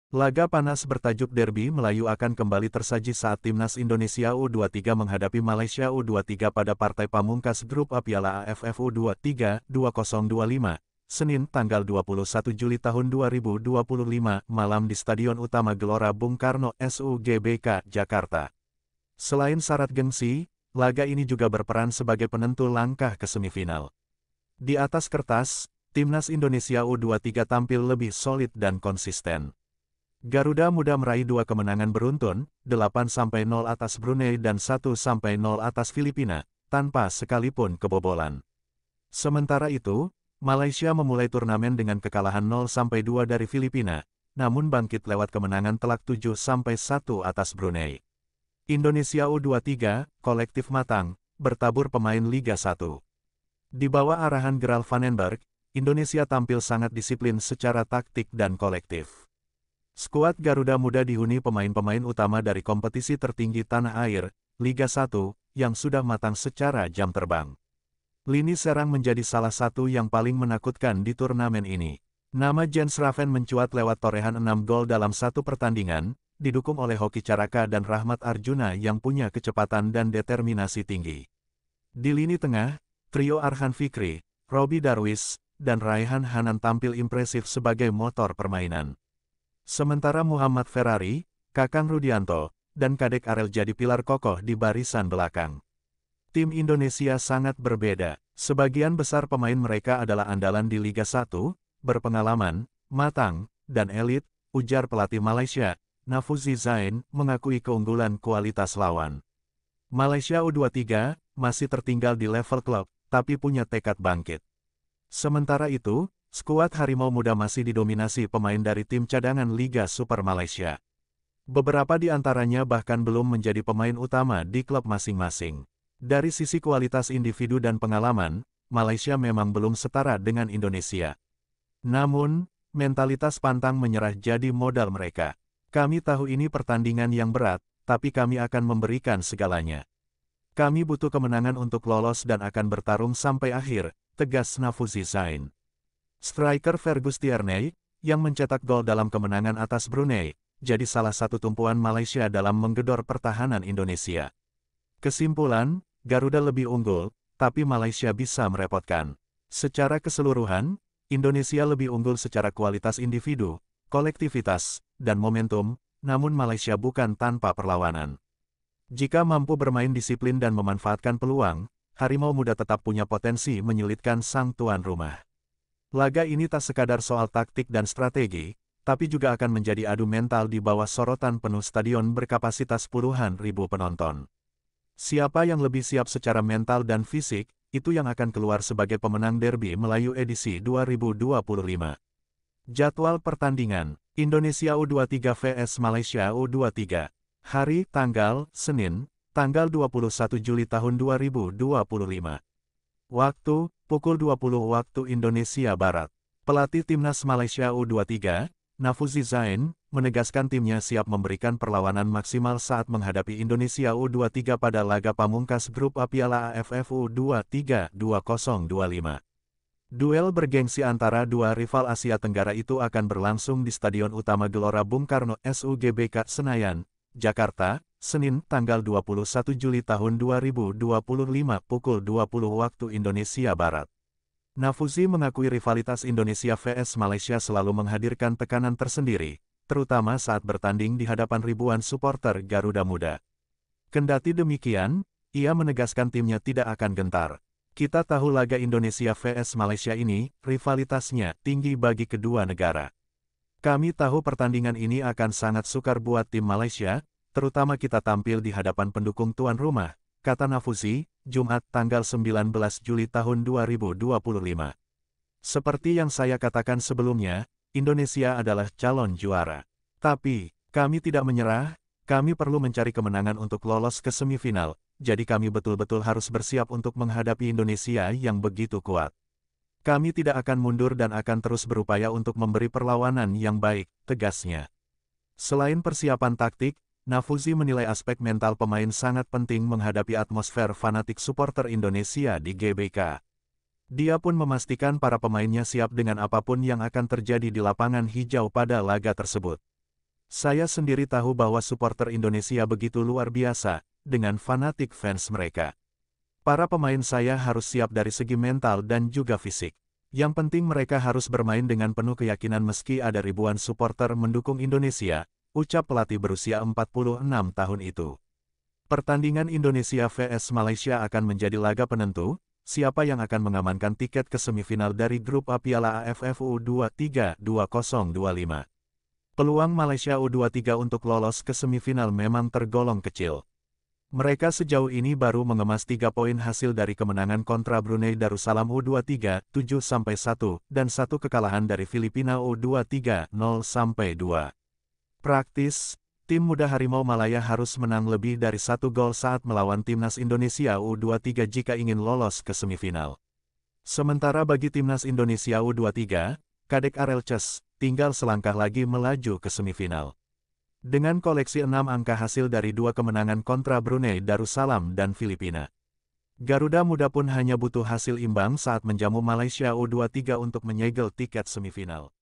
Laga panas bertajuk Derby Melayu akan kembali tersaji saat Timnas Indonesia U23 menghadapi Malaysia U23 pada partai pamungkas Grup A Piala AFF U23 2025, Senin tanggal 21 Juli tahun 2025 malam di Stadion Utama Gelora Bung Karno SUGBK, Jakarta. Selain syarat gengsi, laga ini juga berperan sebagai penentu langkah ke semifinal. Di atas kertas, Timnas Indonesia U23 tampil lebih solid dan konsisten. Garuda Muda meraih 2 kemenangan beruntun, 8-0 atas Brunei dan 1-0 atas Filipina, tanpa sekalipun kebobolan. Sementara itu, Malaysia memulai turnamen dengan kekalahan 0-2 dari Filipina, namun bangkit lewat kemenangan telak 7-1 atas Brunei. Indonesia U23, kolektif matang, bertabur pemain Liga 1. Di bawah arahan Gerald Vandenberg, Indonesia tampil sangat disiplin secara taktik dan kolektif. Skuad Garuda Muda dihuni pemain-pemain utama dari kompetisi tertinggi tanah air, Liga 1, yang sudah matang secara jam terbang. Lini serang menjadi salah satu yang paling menakutkan di turnamen ini. Nama Jens Raven mencuat lewat torehan 6 gol dalam satu pertandingan, didukung oleh Hoki Caraka dan Rahmat Arjuna yang punya kecepatan dan determinasi tinggi. Di lini tengah, trio Arhan Fikri, Robi Darwis, dan Raihan Hanan tampil impresif sebagai motor permainan. Sementara Muhammad Ferrari, Kakang Rudianto, dan Kadek Arel jadi pilar kokoh di barisan belakang. Tim Indonesia sangat berbeda. Sebagian besar pemain mereka adalah andalan di Liga 1, berpengalaman, matang, dan elit, ujar pelatih Malaysia, Nafuzi Zain, mengakui keunggulan kualitas lawan. Malaysia U23 masih tertinggal di level klub, tapi punya tekad bangkit. Sementara itu, skuad Harimau Muda masih didominasi pemain dari tim cadangan Liga Super Malaysia. Beberapa di antaranya bahkan belum menjadi pemain utama di klub masing-masing. Dari sisi kualitas individu dan pengalaman, Malaysia memang belum setara dengan Indonesia. Namun, mentalitas pantang menyerah jadi modal mereka. Kami tahu ini pertandingan yang berat, tapi kami akan memberikan segalanya. Kami butuh kemenangan untuk lolos dan akan bertarung sampai akhir, tegas Nafuzi Zain. Striker Fergus Tierney, yang mencetak gol dalam kemenangan atas Brunei, jadi salah satu tumpuan Malaysia dalam menggedor pertahanan Indonesia. Kesimpulan, Garuda lebih unggul, tapi Malaysia bisa merepotkan. Secara keseluruhan, Indonesia lebih unggul secara kualitas individu, kolektivitas, dan momentum, namun Malaysia bukan tanpa perlawanan. Jika mampu bermain disiplin dan memanfaatkan peluang, Harimau Muda tetap punya potensi menyulitkan sang tuan rumah. Laga ini tak sekadar soal taktik dan strategi, tapi juga akan menjadi adu mental di bawah sorotan penuh stadion berkapasitas puluhan ribu penonton. Siapa yang lebih siap secara mental dan fisik, itu yang akan keluar sebagai pemenang Derby Melayu edisi 2025. Jadwal pertandingan, Indonesia U23 vs Malaysia U23. Hari, tanggal, Senin, tanggal 21 Juli tahun 2025. Waktu, pukul 20 waktu Indonesia Barat. Pelatih Timnas Malaysia U23, Nafuzi Zain, menegaskan timnya siap memberikan perlawanan maksimal saat menghadapi Indonesia U23 pada laga pamungkas Grup A Piala AFF U23 2025. Duel bergengsi antara dua rival Asia Tenggara itu akan berlangsung di Stadion Utama Gelora Bung Karno SUGBK Senayan, Jakarta, Senin tanggal 21 Juli tahun 2025 pukul 20 waktu Indonesia Barat. Nafuzi mengakui rivalitas Indonesia vs Malaysia selalu menghadirkan tekanan tersendiri, terutama saat bertanding di hadapan ribuan supporter Garuda Muda. Kendati demikian, ia menegaskan timnya tidak akan gentar. Kita tahu laga Indonesia vs Malaysia ini, rivalitasnya tinggi bagi kedua negara. Kami tahu pertandingan ini akan sangat sukar buat tim Malaysia, terutama kita tampil di hadapan pendukung tuan rumah, kata Nafuzi, Jumat tanggal 19 Juli tahun 2025. Seperti yang saya katakan sebelumnya, Indonesia adalah calon juara. Tapi, kami tidak menyerah, kami perlu mencari kemenangan untuk lolos ke semifinal, jadi kami betul-betul harus bersiap untuk menghadapi Indonesia yang begitu kuat. Kami tidak akan mundur dan akan terus berupaya untuk memberi perlawanan yang baik, tegasnya. Selain persiapan taktik, Nafuzi menilai aspek mental pemain sangat penting menghadapi atmosfer fanatik supporter Indonesia di GBK. Dia pun memastikan para pemainnya siap dengan apapun yang akan terjadi di lapangan hijau pada laga tersebut. Saya sendiri tahu bahwa supporter Indonesia begitu luar biasa, dengan fanatik fans mereka. Para pemain saya harus siap dari segi mental dan juga fisik. Yang penting mereka harus bermain dengan penuh keyakinan meski ada ribuan supporter mendukung Indonesia, ucap pelatih berusia 46 tahun itu. Pertandingan Indonesia vs Malaysia akan menjadi laga penentu, siapa yang akan mengamankan tiket ke semifinal dari grup A Piala AFF U23 2025. Peluang Malaysia U23 untuk lolos ke semifinal memang tergolong kecil. Mereka sejauh ini baru mengemas 3 poin hasil dari kemenangan kontra Brunei Darussalam U23 7-1 dan 1 kekalahan dari Filipina U23 0-2. Praktis, tim muda Harimau Malaya harus menang lebih dari 1 gol saat melawan timnas Indonesia U23 jika ingin lolos ke semifinal. Sementara bagi timnas Indonesia U23, Kadek Arelces tinggal selangkah lagi melaju ke semifinal. Dengan koleksi 6 angka hasil dari 2 kemenangan kontra Brunei Darussalam dan Filipina. Garuda Muda pun hanya butuh hasil imbang saat menjamu Malaysia U23 untuk menyegel tiket semifinal.